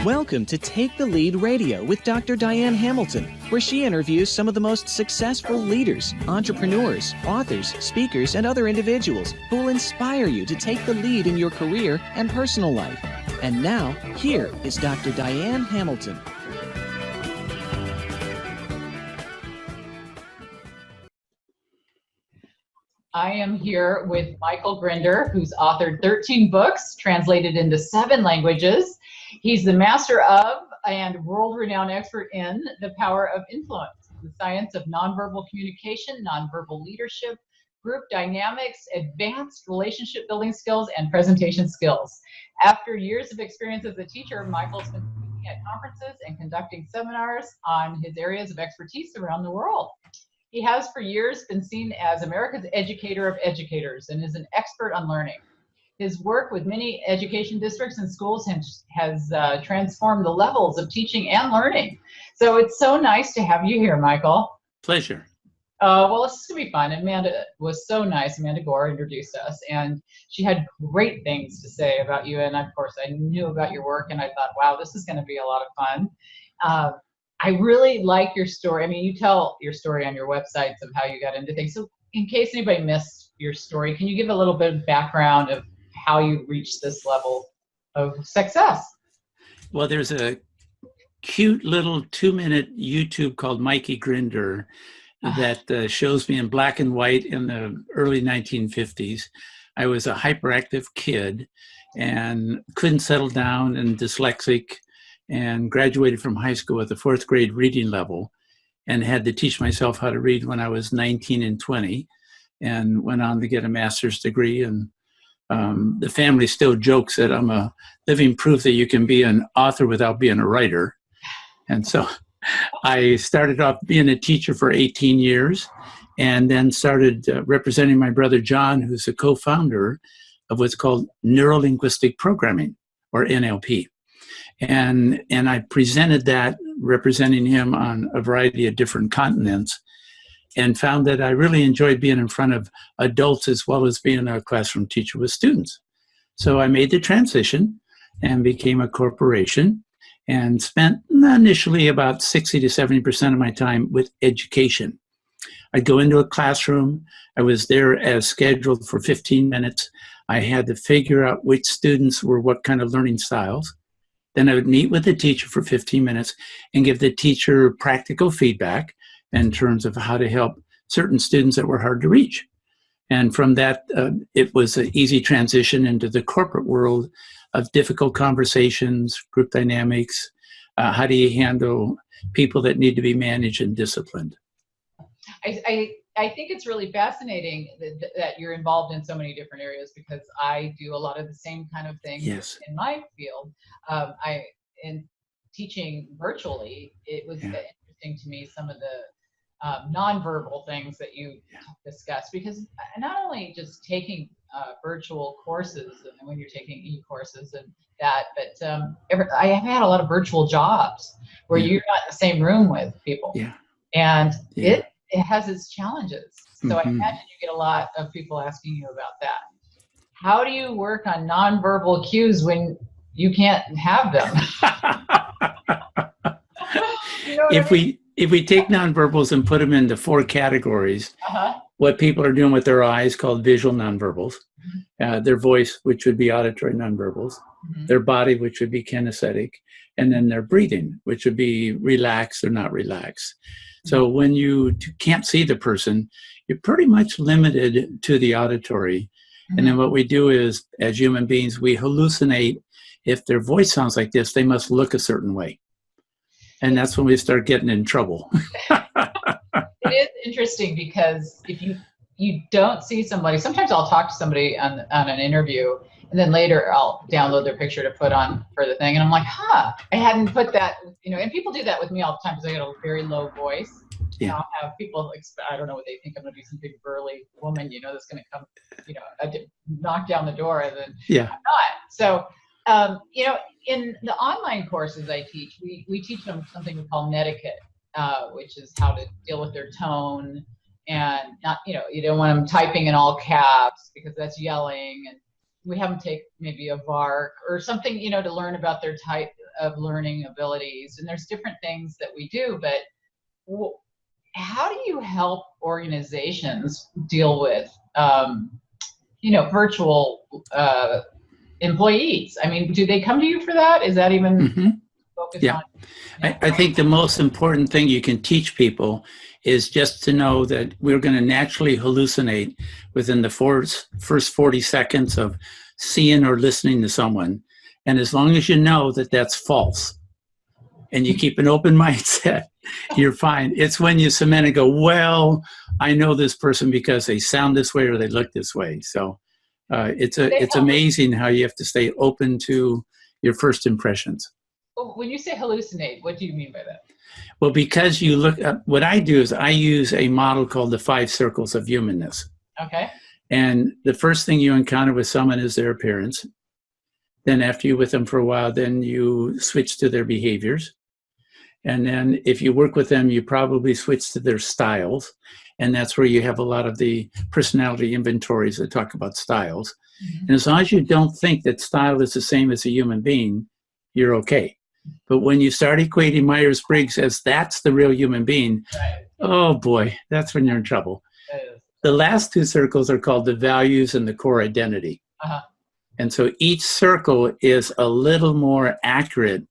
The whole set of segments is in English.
Welcome to Take the Lead Radio with Dr. Diane Hamilton, where she interviews some of the most successful leaders, entrepreneurs, authors, speakers, and other individuals who will inspire you to take the lead in your career and personal life. And now, here is Dr. Diane Hamilton. I am here with Michael Grinder, who's authored 13 books, translated into 7 languages. He's the master of and world-renowned expert in the power of influence, the science of nonverbal communication, nonverbal leadership, group dynamics, advanced relationship building skills, and presentation skills. After years of experience as a teacher, Michael's been speaking at conferences and conducting seminars on his areas of expertise around the world. He has for years been seen as America's educator of educators and is an expert on learning. His work with many education districts and schools has transformed the levels of teaching and learning. So it's so nice to have you here, Michael. Pleasure. Well, this is going to be fun. Amanda was so nice. Amanda Gore introduced us, and she had great things to say about you. And of course, I knew about your work, and I thought, wow, this is going to be a lot of fun. I really like your story. I mean, you tell your story on your websites of how you got into things. So in case anybody missed your story, can you give a little bit of background of how you reached this level of success? Well, there's a cute little 2-minute YouTube called Mikey Grinder that shows me in black and white in the early 1950s. I was a hyperactive kid and couldn't settle down and dyslexic, and graduated from high school with a 4th grade reading level and had to teach myself how to read when I was 19 and 20 and went on to get a master's degree. And the family still jokes that I'm a living proof that you can be an author without being a writer. And so I started off being a teacher for 18 years and then started representing my brother John, who's a co-founder of what's called Neuro-Linguistic Programming, or NLP. And I presented that, representing him on a variety of different continents, and found that I really enjoyed being in front of adults as well as being a classroom teacher with students. So I made the transition and became a corporation and spent initially about 60 to 70% of my time with education. I'd go into a classroom. I was there as scheduled for 15 minutes. I had to figure out which students were what kind of learning styles. Then I would meet with the teacher for 15 minutes and give the teacher practical feedback in terms of how to help certain students that were hard to reach. And from that, it was an easy transition into the corporate world of difficult conversations, group dynamics. How do you handle people that need to be managed and disciplined? I think it's really fascinating that you're involved in so many different areas, because I do a lot of the same kind of things in my field. In teaching virtually, it was interesting to me, some of the nonverbal things that you discussed, because not only just taking virtual courses and when you're taking e-courses and that, but I have had a lot of virtual jobs where you're not in the same room with people. And it has its challenges. So I imagine you get a lot of people asking you about that. How do you work on nonverbal cues when you can't have them? You know if we take nonverbals and put them into 4 categories, what people are doing with their eyes, called visual nonverbals, their voice, which would be auditory nonverbals, their body, which would be kinesthetic, and then their breathing, which would be relaxed or not relaxed. So when you can't see the person, you're pretty much limited to the auditory. And then what we do is, as human beings, we hallucinate. If their voice sounds like this, they must look a certain way. And that's when we start getting in trouble. It is interesting, because if you don't see somebody, sometimes I'll talk to somebody on an interview, and then later I'll download their picture to put on for the thing, and I'm like, I hadn't put that, and people do that with me all the time, because I got a very low voice. And I'll have people, I don't know what they think, I'm going to be some big burly woman, that's going to come, knock down the door, and then I'm not. So, in the online courses I teach, we teach them something we call netiquette, which is how to deal with their tone, and not, you don't want them typing in all caps, because that's yelling, and we have them take maybe a VARC or something, to learn about their type, of learning abilities, and there's different things that we do, but how do you help organizations deal with, virtual employees? I mean, do they come to you for that? Is that even focused on? I think the most important thing you can teach people is just to know that we're going to naturally hallucinate within the first 40 seconds of seeing or listening to someone. And as long as you know that that's false and you keep an open mindset, you're fine. It's when you cement and go, well, I know this person because they sound this way or they look this way. So it's amazing how you have to stay open to your first impressions. When you say hallucinate, what do you mean by that? Well, because you look at what I do is I use a model called the 5 circles of humanness. Okay. And the first thing you encounter with someone is their appearance. Then after you're with them for a while, then you switch to their behaviors. And then if you work with them, you probably switch to their styles. And that's where you have a lot of the personality inventories that talk about styles. Mm-hmm. And as long as you don't think that style is the same as a human being, you're okay. But when you start equating Myers-Briggs as that's the real human being, oh boy, that's when you're in trouble. The last 2 circles are called the values and the core identity. And so each circle is a little more accurate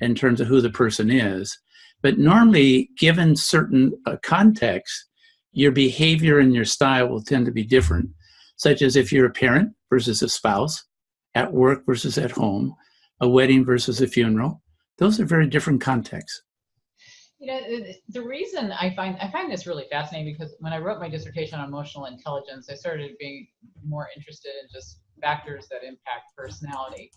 in terms of who the person is. But normally, given certain contexts, your behavior and your style will tend to be different, such as if you're a parent versus a spouse, at work versus at home, a wedding versus a funeral. Those are very different contexts. The reason I find this really fascinating, because when I wrote my dissertation on emotional intelligence, I started being more interested in just factors that impact personality.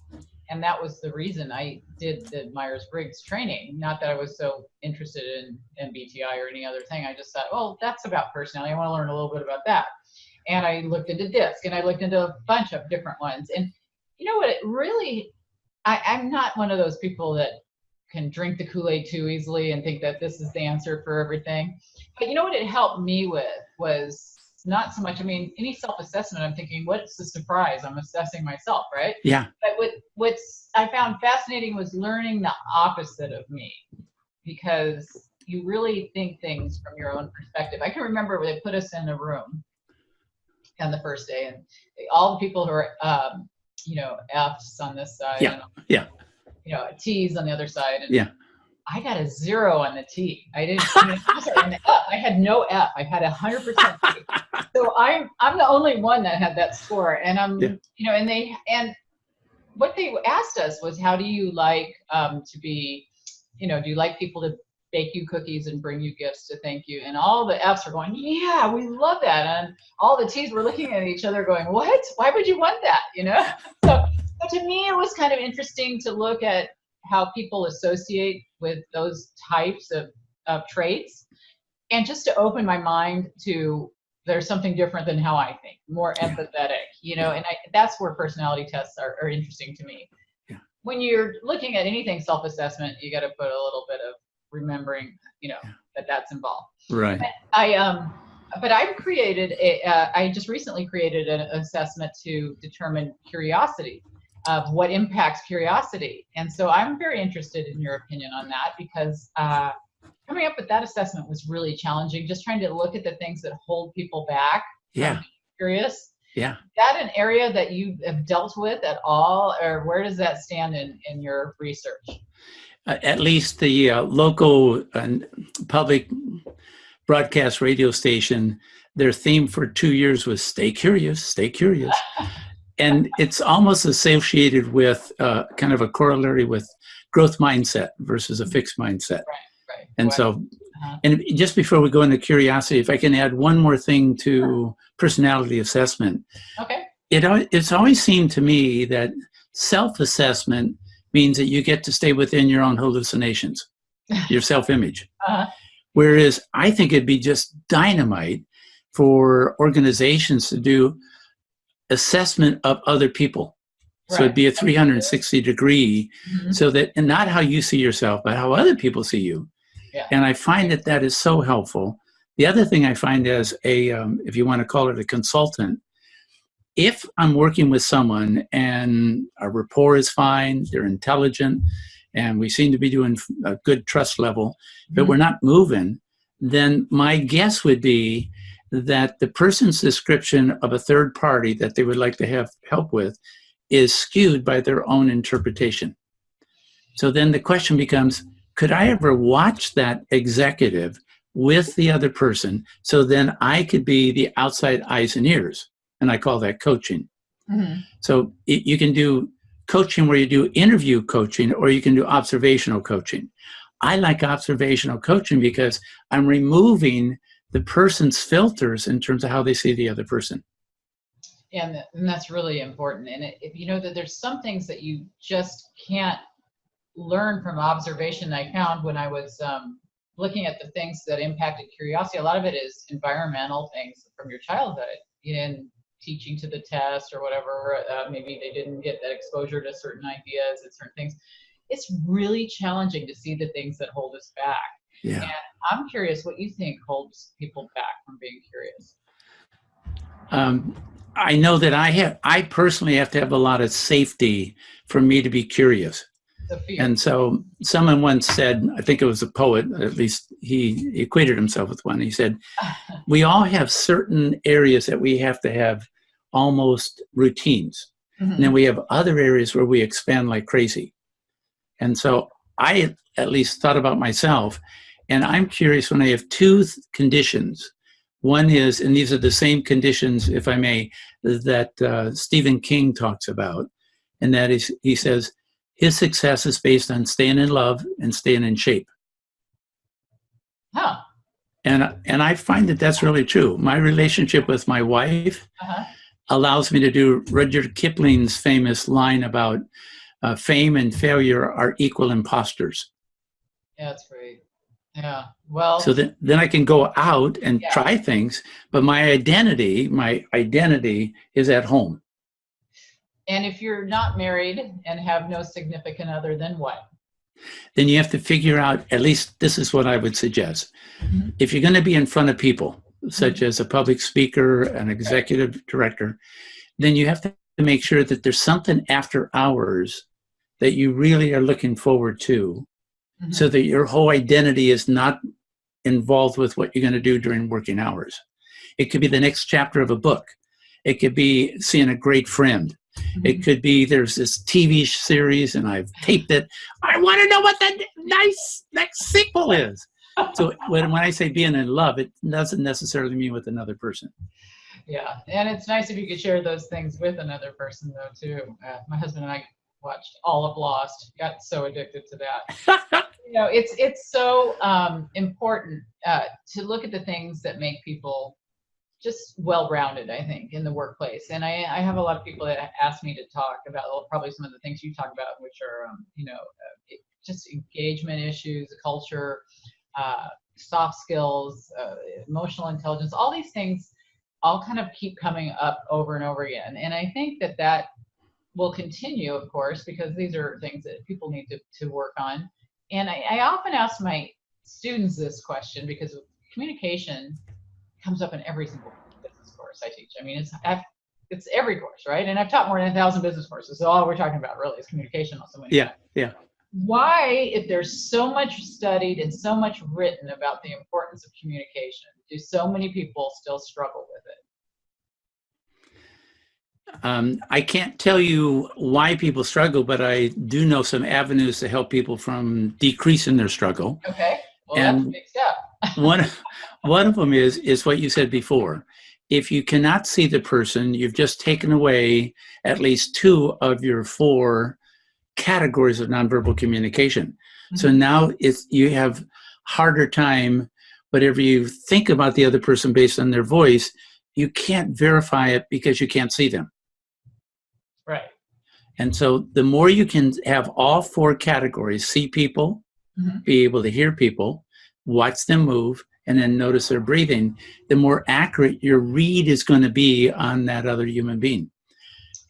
And that was the reason I did the Myers-Briggs training. Not that I was so interested in MBTI or any other thing. I just thought, well, that's about personality. I want to learn a little bit about that. And I looked into DISC, and I looked into a bunch of different ones. And you know what, it really, I'm not one of those people that can drink the Kool-Aid too easily and think that this is the answer for everything. But you know what it helped me with was not so much, any self-assessment, I'm thinking, what's the surprise? I'm assessing myself, right? Yeah. But what's I found fascinating was learning the opposite of me, because you really think things from your own perspective. I can remember when they put us in a room on the first day, and all the people who are, F's on this side. And, T's on the other side. And I got a 0 on the T. I didn't. On the F, I had no F. I had 100% T. So I'm the only one that had that score. And and what they asked us was, how do you like to be? Do you like people to bake you cookies and bring you gifts to thank you? And all the F's are going, yeah, we love that. And all the T's were looking at each other going, what? Why would you want that? So to me, it was kind of interesting to look at how people associate with those types of traits, and just to open my mind to there's something different than how I think, more empathetic, and that's where personality tests are interesting to me. Yeah. When you're looking at anything self-assessment, you got to put a little bit of remembering, that's involved. Right. But I just recently created an assessment to determine curiosity, of what impacts curiosity. And so I'm very interested in your opinion on that, because coming up with that assessment was really challenging, just trying to look at the things that hold people back from being curious. Yeah. Is that an area that you have dealt with at all, or where does that stand in your research? At least the local public broadcast radio station, their theme for 2 years was "Stay curious, stay curious." And it's almost associated with kind of a corollary with growth mindset versus a fixed mindset. Right. And so, and just before we go into curiosity, if I can add one more thing to personality assessment. Okay. It's always seemed to me that self-assessment means that you get to stay within your own hallucinations, your self-image. Whereas I think it'd be just dynamite for organizations to do assessment of other people. So it'd be a 360 degree, so that, and not how you see yourself, but how other people see you. Yeah. And I find that is so helpful. The other thing I find as a, if you want to call it a consultant, if I'm working with someone and our rapport is fine, they're intelligent, and we seem to be doing a good trust level, but we're not moving, then my guess would be that the person's description of a third party that they would like to have help with is skewed by their own interpretation. So then the question becomes, could I ever watch that executive with the other person so then I could be the outside eyes and ears? And I call that coaching. So you can do coaching where you do interview coaching, or you can do observational coaching. I like observational coaching because I'm removing the person's filters in terms of how they see the other person. And that's really important. And if you know that there's some things that you just can't learn from observation. I found when I was looking at the things that impacted curiosity, a lot of it is environmental things from your childhood, in teaching to the test or whatever. Maybe they didn't get that exposure to certain ideas and certain things. It's really challenging to see the things that hold us back. Yeah. And I'm curious what you think holds people back from being curious. I know that I personally have to have a lot of safety for me to be curious. And so someone once said, I think it was a poet, at least he equated himself with one. He said, we all have certain areas that we have to have almost routines. And then we have other areas where we expand like crazy. And so I at least thought about myself, and I'm curious when I have two conditions. One is, and these are the same conditions, if I may, that Stephen King talks about. And that is, he says, his success is based on staying in love and staying in shape. Huh. And I find that that's really true. My relationship with my wife allows me to do Rudyard Kipling's famous line about fame and failure are equal imposters. Yeah, that's great. Yeah. Well, so then I can go out and try things, but my identity is at home. And if you're not married and have no significant other, then what? Then you have to figure out, at least this is what I would suggest. If you're going to be in front of people, such as a public speaker, an executive director, then you have to make sure that there's something after hours that you really are looking forward to, so that your whole identity is not involved with what you're going to do during working hours. It could be the next chapter of a book. It could be seeing a great friend. It could be there's this TV series and I've taped it. I want to know what the nice next sequel is. So when I say being in love, it doesn't necessarily mean with another person. Yeah, and it's nice if you could share those things with another person, though, too. My husband and I watched all of Lost. Got so addicted to that. You know, it's so important to look at the things that make people just well-rounded, I think, in the workplace. And I have a lot of people that ask me to talk about probably some of the things you talk about, which are, just engagement issues, culture, soft skills, emotional intelligence, all these things all kind of keep coming up over and over again. And I think that will continue, of course, because these are things that people need to work on. And I often ask my students this question because communication comes up in every single business course I teach. I mean, it's every course, right? And I've taught more than 1,000 business courses. So all we're talking about really is communication on so many. Yeah. Why, if there's so much studied and so much written about the importance of communication, do so many people still struggle with it? I can't tell you why people struggle, but I do know some avenues to help people from decreasing their struggle. Okay. Well, and that's a big step. one of them is what you said before. If you cannot see the person, you've just taken away at least 2 of your 4 categories of nonverbal communication. So now you have harder time. Whatever you think about the other person based on their voice, you can't verify it because you can't see them. Right. And so the more you can have all 4 categories, see people, be able to hear people, watch them move, and then notice their breathing, the more accurate your read is going to be on that other human being.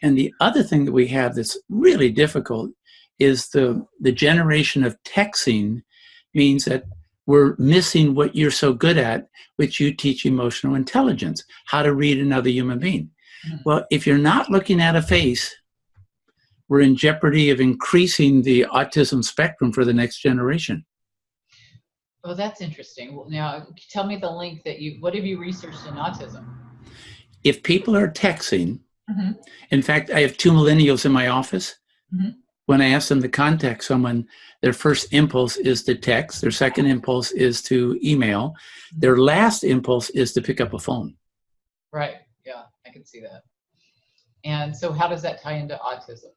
And the other thing that we have that's really difficult is the generation of texting means that we're missing what you're so good at, which you teach emotional intelligence, how to read another human being. Well, if you're not looking at a face, we're in jeopardy of increasing the autism spectrum for the next generation. Oh, that's interesting. Well, now, tell me the link what have you researched in autism? If people are texting, Mm-hmm. in fact, I have 2 millennials in my office. Mm-hmm. When I ask them to contact someone, their first impulse is to text. Their second impulse is to email. Their last impulse is to pick up a phone. Right. Yeah, I can see that. And so how does that tie into autism?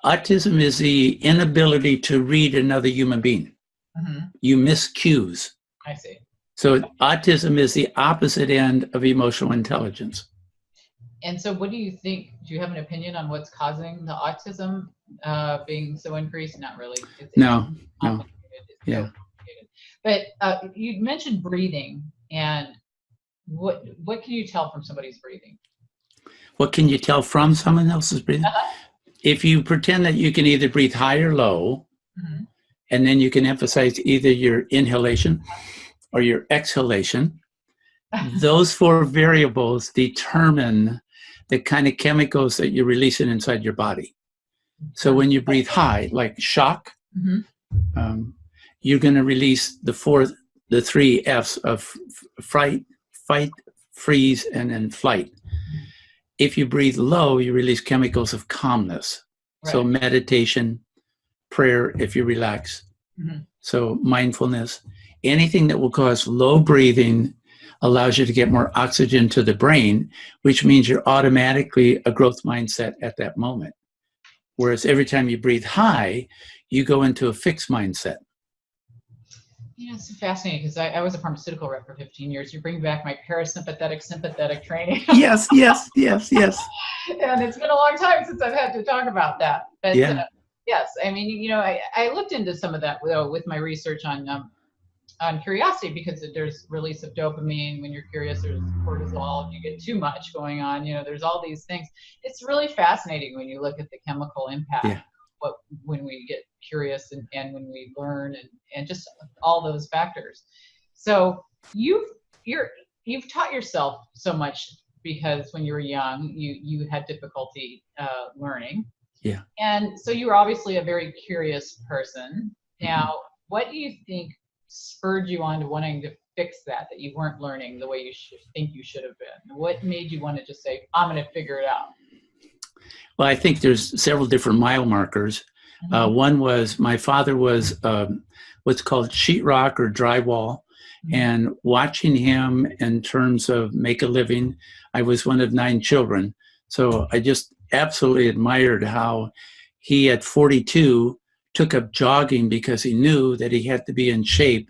Autism is the inability to read another human being. Mm-hmm. You miss cues. I see. So autism is the opposite end of emotional intelligence. And so what do you think? Do you have an opinion on what's causing the autism being so increased? Not really. No. Yeah. But you mentioned breathing, and what can you tell from somebody's breathing? What can you tell from someone else's breathing? If you pretend that you can either breathe high or low, Mm-hmm. and then you can emphasize either your inhalation or your exhalation, those 4 variables determine the kind of chemicals that you're releasing inside your body. So when you breathe high, like shock, Mm-hmm. You're going to release the 3 F's of fright, fight, freeze, and then flight. If you breathe low, you release chemicals of calmness. Right. So meditation, prayer, if you relax. Mm-hmm. So mindfulness, anything that will cause low breathing allows you to get more oxygen to the brain, which means you're automatically a growth mindset at that moment. Whereas every time you breathe high, you go into a fixed mindset. Yeah, it's fascinating because I was a pharmaceutical rep for 15 years. You bring back my parasympathetic, sympathetic training. Yes. And it's been a long time since I've had to talk about that. But yes, I mean, I looked into some of that with my research on curiosity, because there's release of dopamine when you're curious. There's cortisol if you get too much going on. There's all these things. It's really fascinating when you look at the chemical impact. Yeah. When we get curious and when we learn and just all those factors. So you've taught yourself so much, because when you were young, you had difficulty learning. Yeah. And so you were obviously a very curious person. Now, what do you think spurred you on to wanting to fix that you weren't learning the way you think you should have been? What made you want to just say, I'm going to figure it out? Well, I think there's several different mile markers. Mm-hmm. One was my father was what's called sheetrock or drywall. Mm-hmm. And watching him in terms of make a living, I was one of 9 children. So I just absolutely admired how he at 42 took up jogging because he knew that he had to be in shape.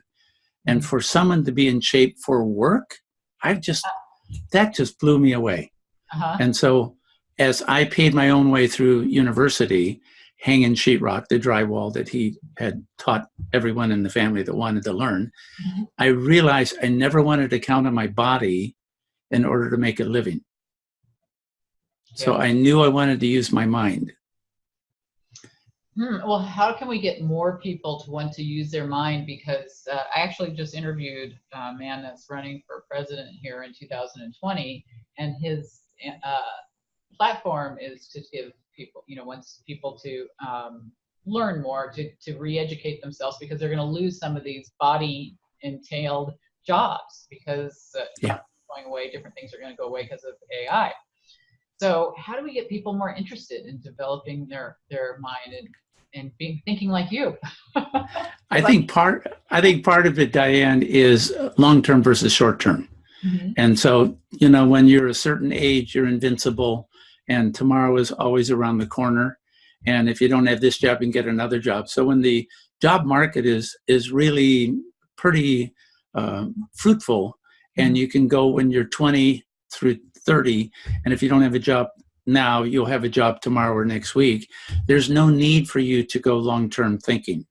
And for someone to be in shape for work, that just blew me away. Uh-huh. And so as I paid my own way through university, hanging sheetrock, the drywall that he had taught everyone in the family that wanted to learn, mm-hmm. I realized I never wanted to count on my body in order to make a living. Yeah. So I knew I wanted to use my mind. Well, how can we get more people to want to use their mind? Because I actually just interviewed a man that's running for president here in 2020, and his platform is to give people, wants people to learn more, to re-educate themselves, because they're going to lose some of these body-entailed jobs because going away, different things are going to go away because of AI. So how do we get people more interested in developing their mind and thinking like you? I think part of it, Diane, is long-term versus short-term. Mm-hmm. And so, when you're a certain age, you're invincible, and tomorrow is always around the corner. And if you don't have this job, you can get another job. So when the job market is really pretty fruitful, and you can go when you're 20 through 30, and if you don't have a job now, you'll have a job tomorrow or next week. There's no need for you to go long-term thinking.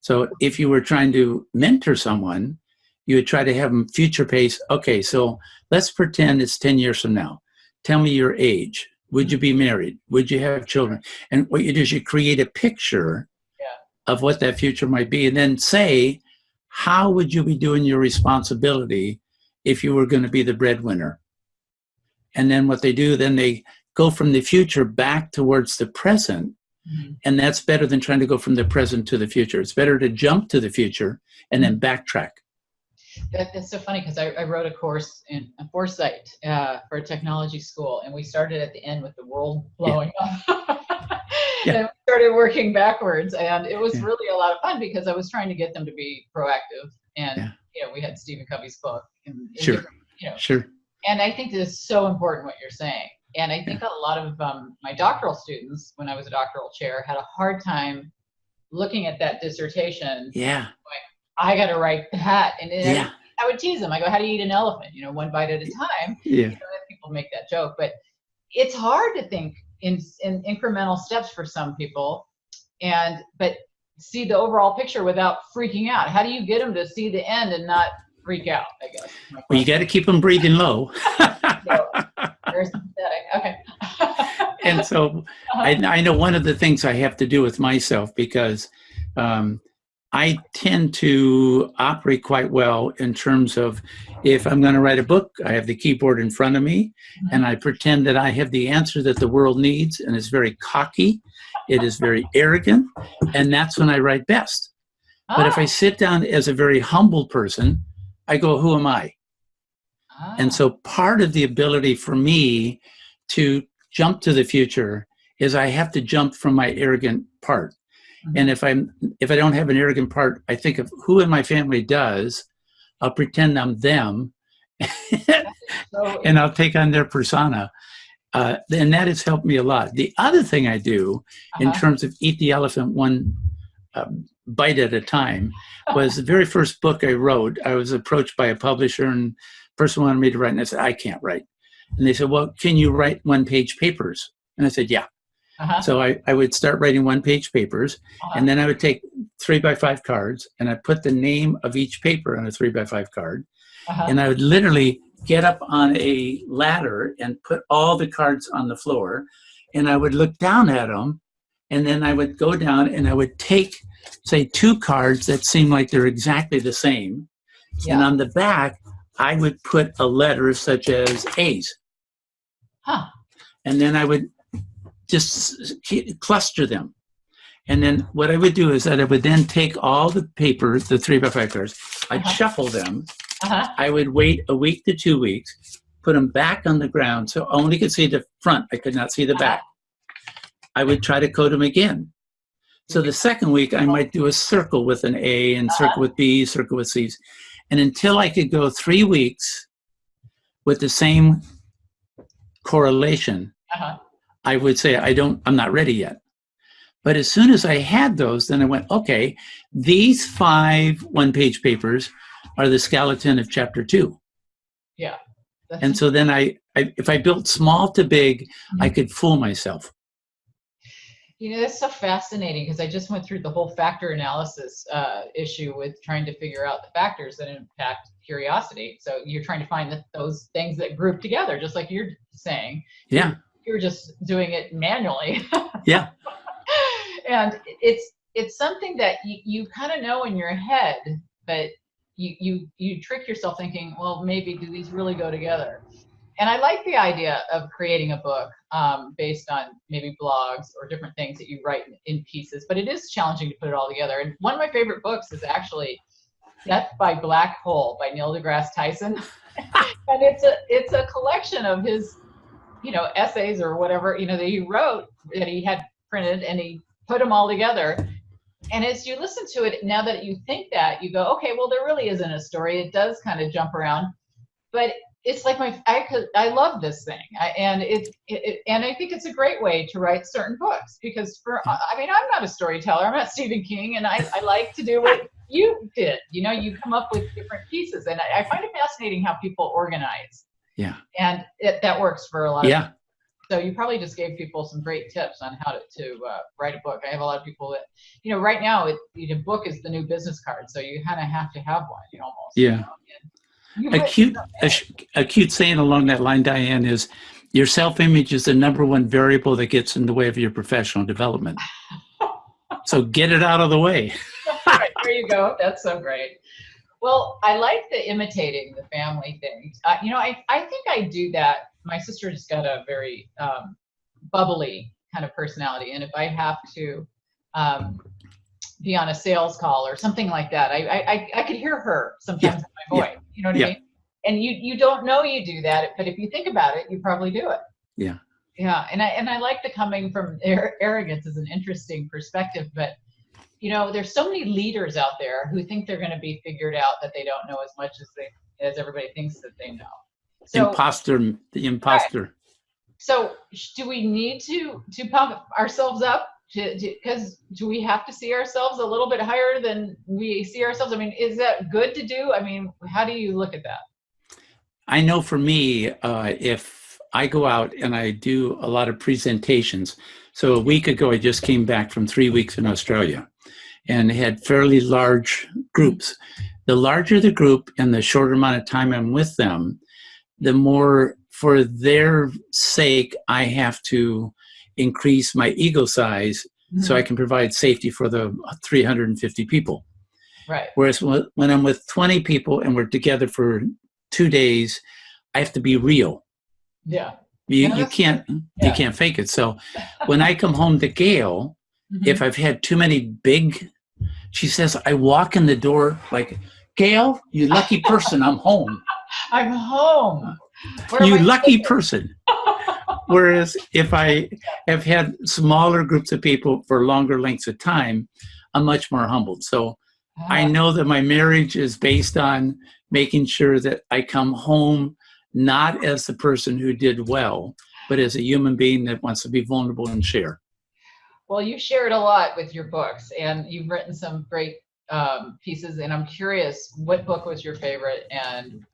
So if you were trying to mentor someone, you would try to have them future pace. Okay, so let's pretend it's 10 years from now. Tell me your age. Would you be married? Would you have children? And what you do is you create a picture of what that future might be, and then say, how would you be doing your responsibility if you were going to be the breadwinner? And then what they do, then they go from the future back towards the present Mhm. And that's better than trying to go from the present to the future. It's better to jump to the future and then backtrack. That's so funny because I wrote a course in foresight for a technology school, and we started at the end with the world blowing up. Yeah. And we started working backwards, and it was Yeah. really a lot of fun because I was trying to get them to be proactive. And Yeah. you know, we had Stephen Covey's book, and Sure. different, you know, Sure. and I think this is so important what you're saying. And I think a lot of my doctoral students, when I was a doctoral chair, had a hard time looking at that dissertation. Yeah. I got to write that. And Yeah. I would tease them. I go, how do you eat an elephant? You know, one bite at a time. Yeah. You know, people make that joke, but it's hard to think in incremental steps for some people, but see the overall picture without freaking out. How do you get them to see the end and not freak out, I guess? Well, you got to keep them breathing low. Very sympathetic. Okay. And so I know one of the things I have to do with myself, because I tend to operate quite well in terms of, if I'm going to write a book, I have the keyboard in front of me, and I pretend that I have the answer that the world needs, and it's very cocky, it is very arrogant, and that's when I write best. But if I sit down as a very humble person, I go, who am I? And so part of the ability for me to jump to the future is I have to jump from my arrogant part. And if I don't have an arrogant part, I think of who in my family does. I'll pretend I'm them, and I'll take on their persona. And that has helped me a lot. The other thing I do in terms of eat the elephant one bite at a time was the very first book I wrote. I was approached by a publisher, and the person wanted me to write, and I said, I can't write. And they said, well, can you write one-page papers? And I said, yeah. So I would start writing one-page papers, and then I would take 3x5 cards, and I put the name of each paper on a 3x5 card, and I would literally get up on a ladder and put all the cards on the floor, and I would look down at them, and then I would go down and I would take, say, 2 cards that seem like they're exactly the same, and on the back, I would put a letter such as A's. And then I would just cluster them. And then what I would do is that I would then take all the papers, the 3x5 cards, I'd shuffle them. I would wait a week to 2 weeks, put them back on the ground, so I only could see the front. I could not see the back. I would try to code them again. So the second week, I might do a circle with an A, and circle with B, circle with C's. And until I could go 3 weeks with the same correlation, I would say, I'm not ready yet. But as soon as I had those, then I went, okay, these 5 one-page papers are the skeleton of chapter 2. Yeah. And so then if I built small to big, I could fool myself. You know, that's so fascinating, because I just went through the whole factor analysis issue with trying to figure out the factors that impact curiosity. So you're trying to find those things that group together, just like you're saying. Yeah. You're just doing it manually. Yeah. And it's something that you kind of know in your head, but you trick yourself thinking, well, maybe do these really go together? And I like the idea of creating a book based on maybe blogs or different things that you write in pieces, but it is challenging to put it all together. And one of my favorite books is actually Death by Black Hole by Neil deGrasse Tyson. And it's a collection of his, essays or whatever, that he wrote, that he had printed, and he put them all together. And as you listen to it, now that you think that, you go, okay, well, there really isn't a story. It does kind of jump around, but it's like I love this thing. And I think it's a great way to write certain books, because I'm not a storyteller. I'm not Stephen King, and I like to do what you did. You come up with different pieces, and I find it fascinating how people organize. Yeah. And that works for a lot of people. So you probably just gave people some great tips on how to write a book. I have a lot of people that, right now, a book is the new business card. So you kind of have to have one, almost. Yeah. A cute saying along that line, Diane, is your self-image is the #1 variable that gets in the way of your professional development. So get it out of the way. Right, there you go. That's so great. Well, I like the imitating the family thing. I think I do that. My sister just got a very bubbly kind of personality. And if I have to be on a sales call or something like that, I could hear her sometimes in my voice. You know what I mean? And you don't know you do that, but if you think about it, you probably do it. Yeah. Yeah. And I like the coming from arrogance is an interesting perspective, but there's so many leaders out there who think they're going to be figured out that they don't know as much as everybody thinks that they know. So, the imposter. Right. So do we need to pump ourselves up? Because do we have to see ourselves a little bit higher than we see ourselves? I mean, is that good to do? I mean, how do you look at that? I know for me, if I go out and I do a lot of presentations, so a week ago, I just came back from 3 weeks in Australia and had fairly large groups. The larger the group and the shorter amount of time I'm with them, the more for their sake, I have to increase my ego size so I can provide safety for the 350 people. Right. Whereas when I'm with 20 people and we're together for 2 days, I have to be real. Yeah. You can't fake it. So when I come home to Gail, if I've had too many she says, I walk in the door like, Gail, you lucky person, I'm home. I'm home. You lucky person. Whereas if I have had smaller groups of people for longer lengths of time, I'm much more humbled. So I know that my marriage is based on making sure that I come home not as the person who did well, but as a human being that wants to be vulnerable and share. Well, you shared a lot with your books, and you've written some great pieces. And I'm curious, what book was your favorite, and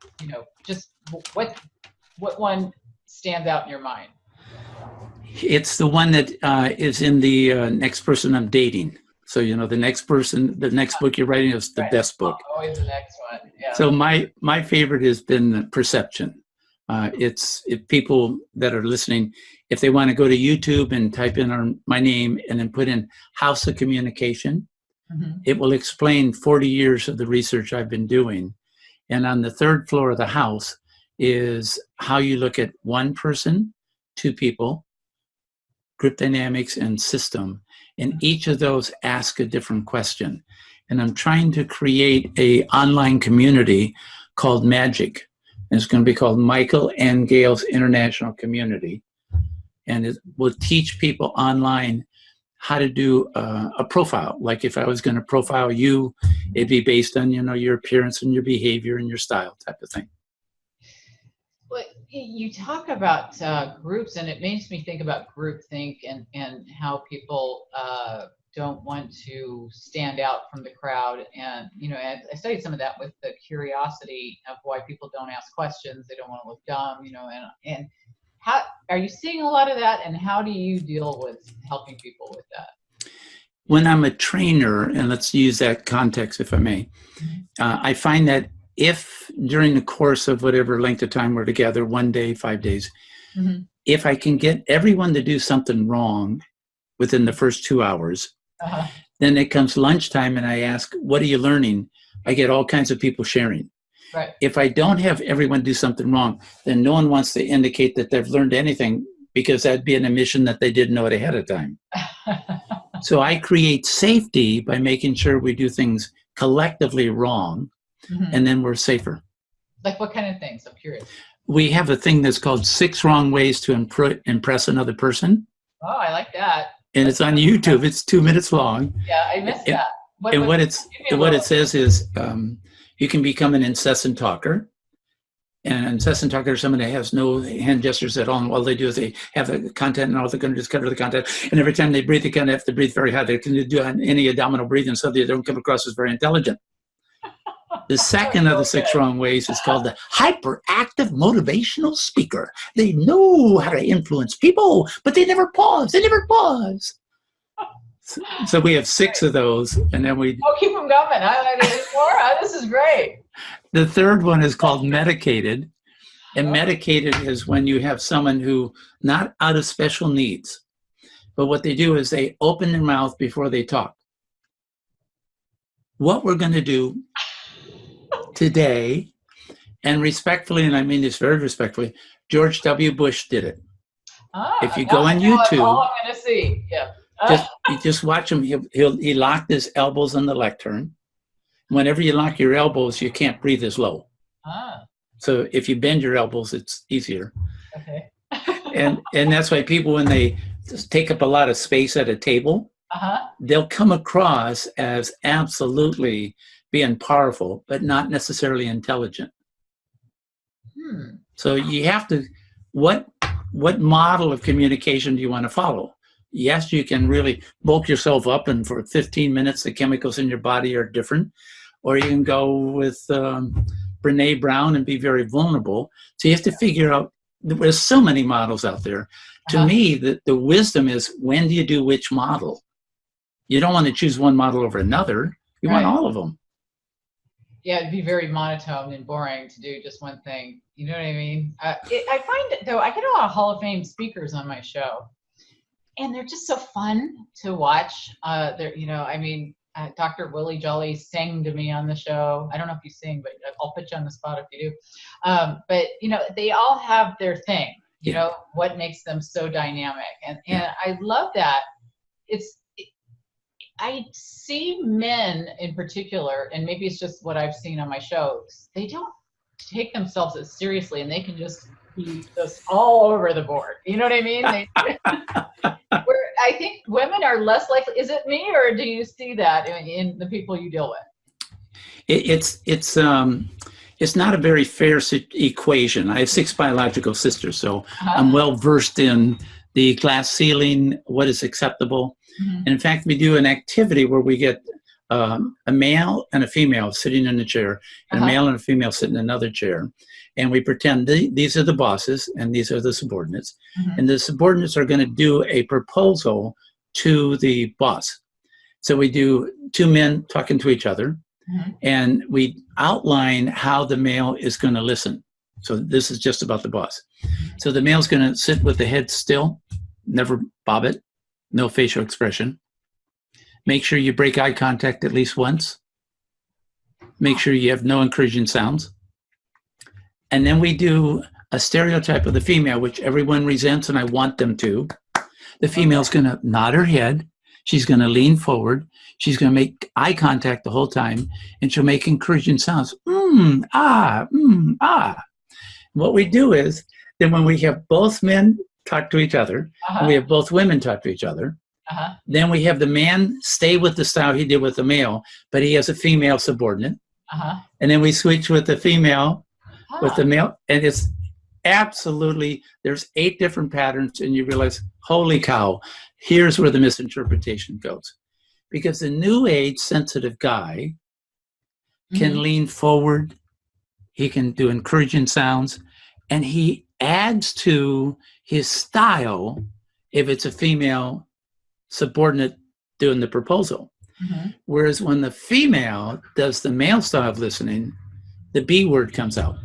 just what one stands out in your mind? It's the one that is in the next person I'm dating. So the next book you're writing is the best book. Always the next one. Yeah. So my favorite has been Perception. If people that are listening, if they want to go to YouTube and type in my name and then put in House of Communication, it will explain 40 years of the research I've been doing. And on the third floor of the house is how you look at one person, two people, group dynamics, and system. And each of those ask a different question. And I'm trying to create an online community called Magic. And it's going to be called Michael and Gail's International Community. And it will teach people online how to do a profile. Like if I was going to profile you, it'd be based on, your appearance and your behavior and your style type of thing. Well, you talk about groups, and it makes me think about groupthink and how people don't want to stand out from the crowd. And, I studied some of that with the curiosity of why people don't ask questions. They don't want to look dumb, and how are you seeing a lot of that? And how do you deal with helping people with that? When I'm a trainer, and let's use that context, if I may, I find that if during the course of whatever length of time we're together, 1 day, 5 days, if I can get everyone to do something wrong within the first 2 hours, then it comes lunchtime and I ask, what are you learning? I get all kinds of people sharing. Right. If I don't have everyone do something wrong, then no one wants to indicate that they've learned anything, because that'd be an admission that they didn't know it ahead of time. So I create safety by making sure we do things collectively wrong, and then we're safer. Like what kind of things? I'm curious. We have a thing that's called 6 Wrong Ways to Impress Another Person. Oh, I like that. And it's on YouTube. It's 2 minutes long. Yeah, I missed that. What it says is you can become an incessant talker. And an incessant talker is someone that has no hand gestures at all. And all they do is they have the content, and all they're going to do is cover the content. And every time they breathe, they kind of have to breathe very hard. They can do any abdominal breathing, so they don't come across as very intelligent. The second of the 6 Wrong Ways is called the Hyperactive Motivational Speaker. They know how to influence people, but they never pause. So we have 6 of those, and then we... Oh, keep them coming. I need more. This is great. The third one is called Medicated. And medicated is when you have someone who, not out of special needs, but what they do is they open their mouth before they talk. What we're going to do today, and respectfully, and I mean this very respectfully, George W. Bush did it. If you now go I on know that's all YouTube, I'm going to see. Yeah. you just watch him. He locked his elbows on the lectern. Whenever you lock your elbows, you can't breathe as low. So if you bend your elbows, it's easier. Okay. and that's why people, when they just take up a lot of space at a table, they'll come across as absolutely being powerful, but not necessarily intelligent. So you have to, what model of communication do you want to follow? Yes, you can really bulk yourself up, and for 15 minutes, the chemicals in your body are different. Or you can go with Brene Brown and be very vulnerable. So you have to figure out, there's so many models out there. To me, the wisdom is, when do you do which model? You don't want to choose one model over another. You want all of them. Yeah, it'd be very monotone and boring to do just one thing. You know what I mean? I find, though, I get a lot of Hall of Fame speakers on my show, and they're just so fun to watch. Dr. Willie Jolly sang to me on the show. I don't know if you sing, but I'll put you on the spot if you do. But they all have their thing. You know what makes them so dynamic, and I love that. I see men in particular, and maybe it's just what I've seen on my shows, they don't take themselves as seriously, and they can just be just all over the board. You know what I mean? Where I think women are less likely. Is it me, or do you see that in the people you deal with? It's not a very fair equation. I have 6 biological sisters, so I'm well versed in the glass ceiling, what is acceptable. And in fact, we do an activity where we get a male and a female sitting in a chair, and a male and a female sitting in another chair. And we pretend these are the bosses and these are the subordinates. And the subordinates are going to do a proposal to the boss. So we do 2 men talking to each other, and we outline how the male is going to listen. So this is just about the boss. So the male's going to sit with the head still, never bob it, no facial expression. Make sure you break eye contact at least once. Make sure you have no encouraging sounds. And then we do a stereotype of the female, which everyone resents, and I want them to. The female's going to nod her head. She's going to lean forward. She's going to make eye contact the whole time, and she'll make encouraging sounds. Ah. What we do is, then when we have both men talk to each other, and we have both women talk to each other, then we have the man stay with the style he did with the male, but he has a female subordinate. And then we switch with the female with the male, and it's absolutely, there's 8 different patterns, and you realize, holy cow, here's where the misinterpretation goes. Because the new age sensitive guy can lean forward, he can do encouraging sounds, and he adds to his style if it's a female subordinate doing the proposal. Whereas when the female does the male style of listening, the B word comes out.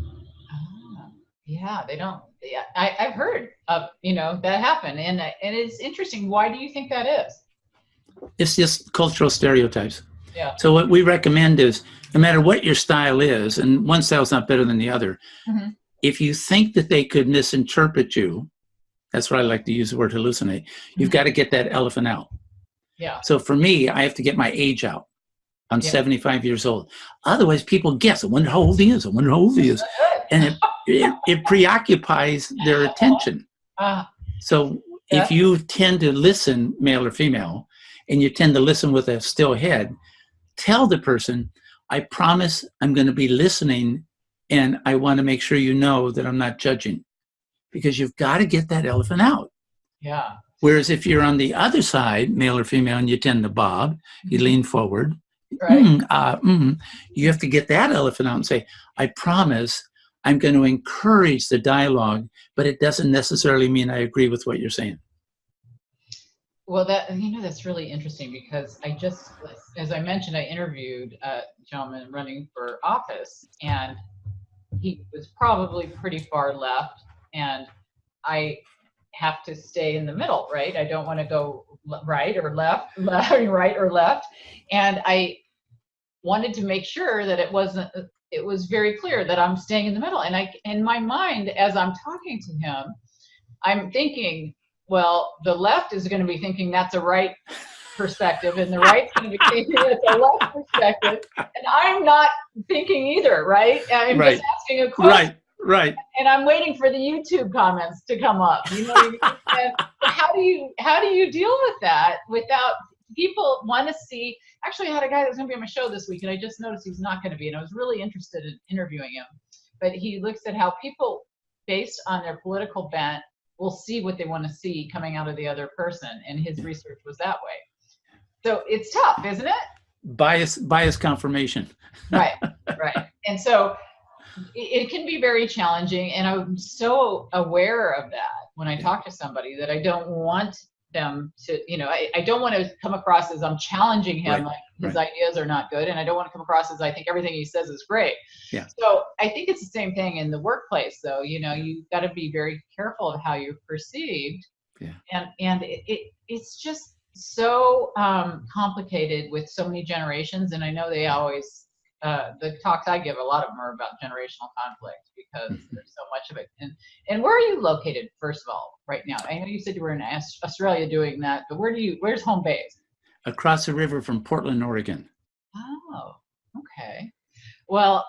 Yeah, they don't. Yeah, I've heard of that happen, and it's interesting. Why do you think that is? It's just cultural stereotypes. Yeah. So what we recommend is, no matter what your style is, and one style is not better than the other, if you think that they could misinterpret you, that's why I like to use the word hallucinate, you've got to get that elephant out. Yeah. So for me, I have to get my age out. I'm 75 years old. Otherwise, people guess. I wonder how old he is. I wonder how old he is. And it preoccupies their attention. So if you tend to listen, male or female, and you tend to listen with a still head, tell the person, I promise I'm going to be listening, and I want to make sure you know that I'm not judging. Because you've got to get that elephant out. Yeah. Whereas if you're on the other side, male or female, and you tend to bob, you lean forward, you have to get that elephant out and say, I promise I'm going to encourage the dialogue, but it doesn't necessarily mean I agree with what you're saying. Well, that's really interesting, because as I mentioned, I interviewed a gentleman running for office, and he was probably pretty far left, and I have to stay in the middle, right? I don't want to go right or left, right or left. And I wanted to make sure that it was very clear that I'm staying in the middle. And in my mind, as I'm talking to him, I'm thinking, well, the left is going to be thinking that's a right perspective, and the right's going to be thinking it's a left perspective, and I'm not thinking either, right? I'm Right. just asking a question. Right. And I'm waiting for the YouTube comments to come up. You know what I mean? And how do you deal with that without people want to see? Actually, I had a guy that was going to be on my show this week, and I just noticed he's not going to be, and I was really interested in interviewing him. But he looks at how people, based on their political bent, will see what they want to see coming out of the other person, and his research was that way. So it's tough, isn't it? Bias confirmation. Right. And so it can be very challenging, and I'm so aware of that when I talk to somebody, that I don't want them to, I don't want to come across as I'm challenging him, like his ideas are not good, and I don't want to come across as I think everything he says is great. Yeah. So I think it's the same thing in the workplace, though. You've got to be very careful of how you're perceived. Yeah. And it's just so complicated with so many generations, and I know they always the talks I give, a lot of them are about generational conflict, because there's so much of it. And where are you located, first of all, right now? I know you said you were in Australia doing that, but where's home base? Across the river from Portland, Oregon. Oh, okay. Well,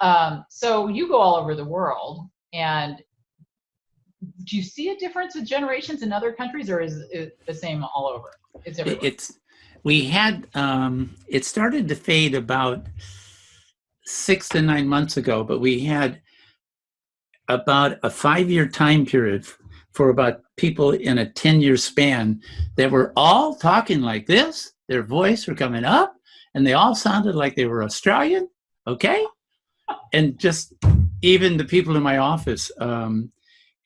so you go all over the world, and do you see a difference with generations in other countries, or is it the same all over? It's everywhere. It started to fade about 6 to 9 months ago, but we had about a 5-year time period for about people in a 10-year span that were all talking like this. Their voice were coming up, and they all sounded like they were Australian. Okay. And just even the people in my office,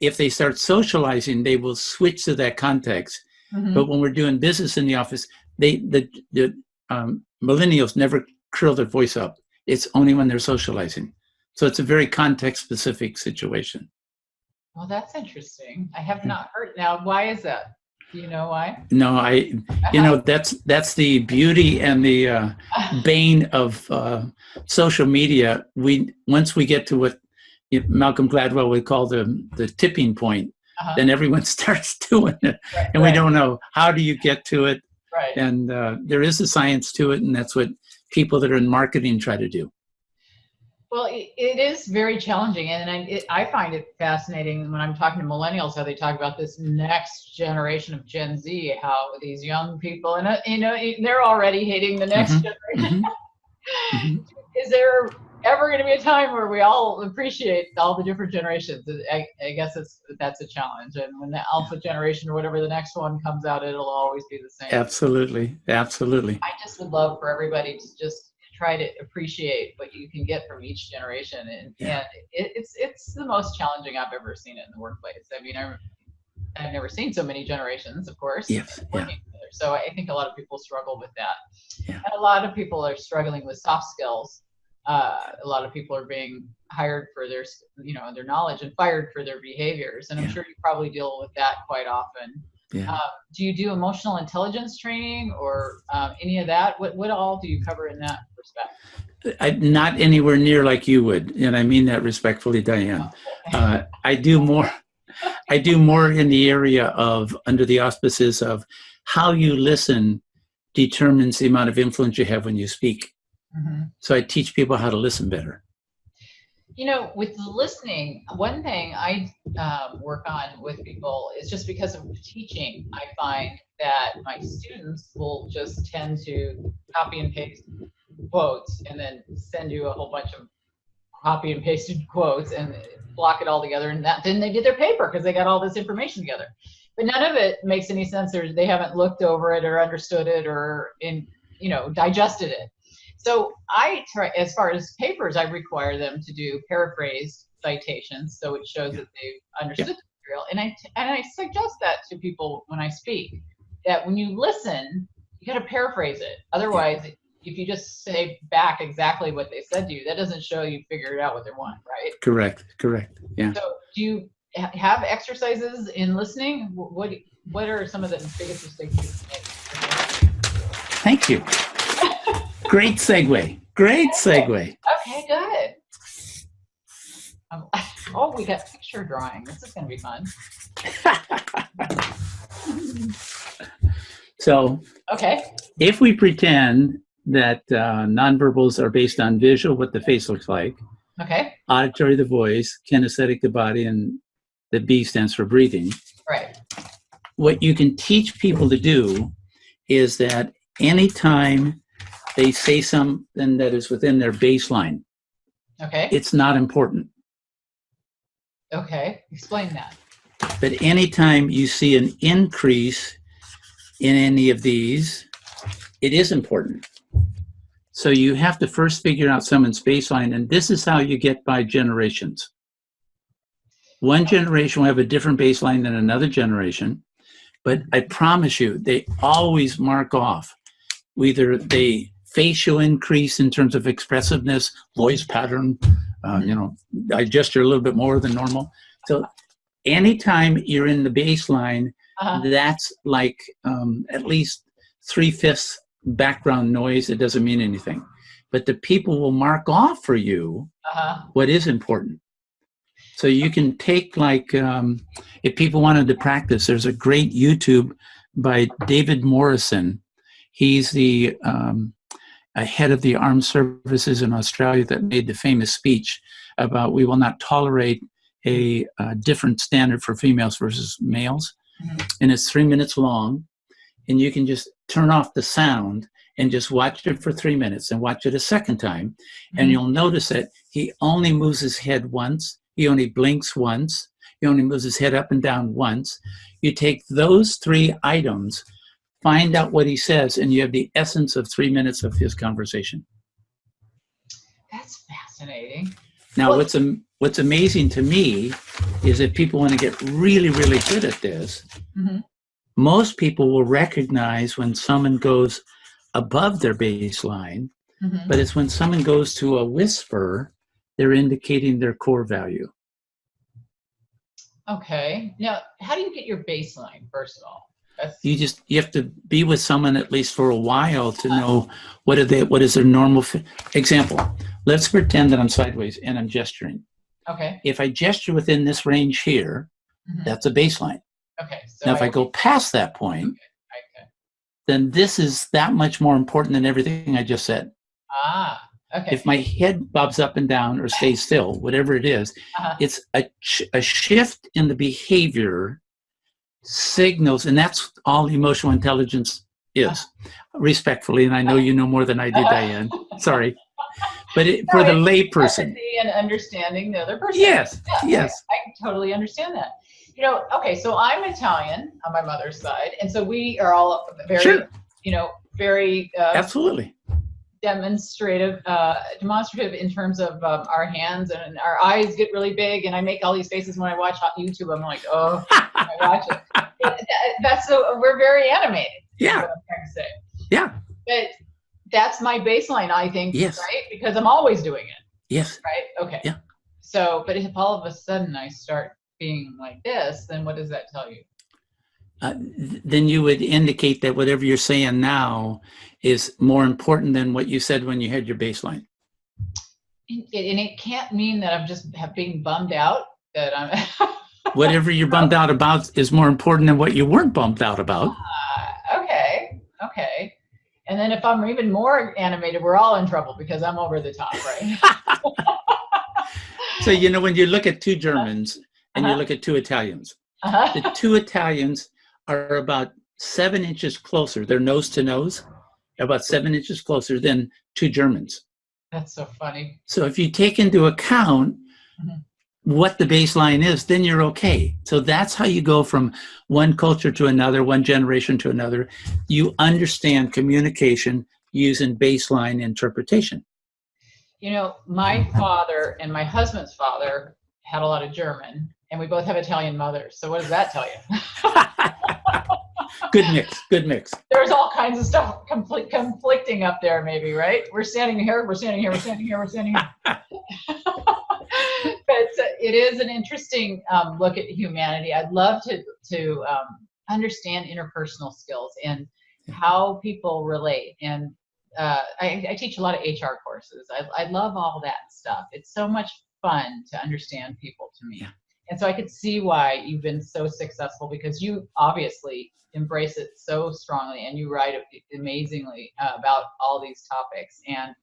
if they start socializing, they will switch to that context. Mm-hmm. But when we're doing business in the office, the millennials never curl their voice up. It's only when they're socializing. So it's a very context-specific situation. Well, that's interesting. I have not heard. Now, why is that? Do you know why? No, that's the beauty and the bane of social media. Once we get to what Malcolm Gladwell would call the tipping point, then everyone starts doing it, and we don't know how do you get to it. Right. And there is a science to it, and that's what people that are in marketing try to do. Well, it is very challenging, and I find it fascinating when I'm talking to millennials, how they talk about this next generation of Gen Z, how these young people, and they're already hating the next generation. Mm-hmm. Is there ever going to be a time where we all appreciate all the different generations? I guess that's a challenge, and when the alpha generation or whatever the next one comes out, it'll always be the same. Absolutely. I just would love for everybody to just try to appreciate what you can get from each generation, and it's the most challenging I've ever seen it in the workplace. I mean, I've never seen so many generations, of course. Yes. Working together. So I think a lot of people struggle with that, and a lot of people are struggling with soft skills. A lot of people are being hired for their knowledge and fired for their behaviors, and I'm sure you probably deal with that quite often. Yeah. Do you do emotional intelligence training or any of that? What all do you cover in that respect? Not anywhere near like you would, and I mean that respectfully, Diane. I do more in the area of, under the auspices of, how you listen determines the amount of influence you have when you speak. Mm-hmm. So I teach people how to listen better. With listening, one thing I work on with people is, just because of teaching, I find that my students will just tend to copy and paste quotes and then send you a whole bunch of copy and pasted quotes and block it all together, and then they did their paper because they got all this information together. But none of it makes any sense, or they haven't looked over it or understood it or digested it. So I try, as far as papers, I require them to do paraphrased citations, so it shows that they've understood the material. And I suggest that to people when I speak, that when you listen, you got to paraphrase it. Otherwise, if you just say back exactly what they said to you, that doesn't show you figured out what they want, right? Correct. Yeah. So do you have exercises in listening? What are some of the biggest mistakes you've made? Thank you. Great segue. Okay, good. We got picture drawing. This is going to be fun. So Okay. if we pretend that nonverbals are based on visual, what the face looks like, Okay. auditory, the voice, kinesthetic, the body, and the B stands for breathing. Right. What you can teach people to do is that anytime they say something that is within their baseline, Okay. it's not important. Okay. Explain that. But anytime you see an increase in any of these, it is important. So you have to first figure out someone's baseline, and this is how you get by generations. One generation will have a different baseline than another generation, but I promise you, they always mark off. Either they facial increase in terms of expressiveness, voice pattern, I gesture a little bit more than normal. So anytime you're in the baseline, that's like at least 3/5 background noise. It doesn't mean anything. But the people will mark off for you what is important. So you can take like, if people wanted to practice, there's a great YouTube by David Morrison. He's the head of the armed services in Australia that made the famous speech about we will not tolerate a different standard for females versus males. And it's 3 minutes long. And you can just turn off the sound and just watch it for 3 minutes and watch it a second time. And you'll notice that he only moves his head once. He only blinks once. He only moves his head up and down once. You take those 3 items, find out what he says, and you have the essence of 3 minutes of his conversation. That's fascinating. Now, what's amazing to me is that people want to get really, really good at this. Most people will recognize when someone goes above their baseline, but it's when someone goes to a whisper, they're indicating their core value. Okay. Now, how do you get your baseline, first of all? You have to be with someone at least for a while to know what is their normal example. Let's pretend that I'm sideways and I'm gesturing. Okay. If I gesture within this range here, that's a baseline. Okay. So now, if I go past that point, then this is that much more important than everything I just said. Okay. If my head bobs up and down or stays still, whatever it is, it's a shift in the behavior signals, and that's all emotional intelligence is, respectfully. And I know you know more than I do, Diane. Sorry. But for the layperson. And understanding the other person. Yes, yes. I totally understand that. Okay, so I'm Italian on my mother's side, and so we are all very, very absolutely demonstrative in terms of our hands, and our eyes get really big, and I make all these faces when I watch YouTube. I'm like, oh, I watch it. We're very animated. Yeah. Is what I'm trying to say. Yeah. But that's my baseline, I think. Yes. Right? Because I'm always doing it. Yes. Right? Okay. Yeah. So, but if all of a sudden I start being like this, then what does that tell you? Then you would indicate that whatever you're saying now is more important than what you said when you had your baseline. And it can't mean that I'm just being bummed out, that I'm... Whatever you're bummed out about is more important than what you weren't bummed out about. Okay. And then if I'm even more animated, we're all in trouble because I'm over the top, right? So, when you look at 2 Germans and you look at 2 Italians, the 2 Italians are about 7 inches closer, their nose to nose, about 7 inches closer than 2 Germans. That's so funny. So if you take into account what the baseline is, then you're okay. So that's how you go from one culture to another, one generation to another. You understand communication using baseline interpretation. My father and my husband's father had a lot of German, and we both have Italian mothers. So what does that tell you? Good mix. There's all kinds of stuff conflicting up there, maybe, right? We're standing here. But it is an interesting look at humanity. I'd love to understand interpersonal skills and how people relate. And I teach a lot of HR courses. I love all that stuff. It's so much fun to understand people to me. Yeah. And so I could see why you've been so successful, because you obviously embrace it so strongly and you write amazingly about all these topics. And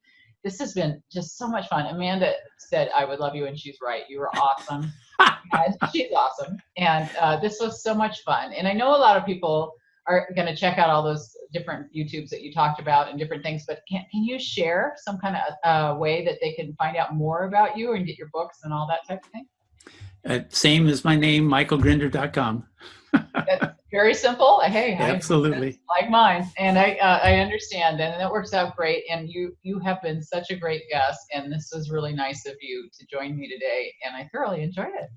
this has been just so much fun. Amanda said, I would love you, and she's right. You were awesome. And she's awesome. And this was so much fun. And I know a lot of people are going to check out all those different YouTubes that you talked about and different things, but can you share some kind of way that they can find out more about you and get your books and all that type of thing? Same as my name, michaelgrinder.com. That's very simple. Hey, absolutely, like mine, and I understand, and that works out great. And you have been such a great guest, and this was really nice of you to join me today, and I thoroughly enjoyed it.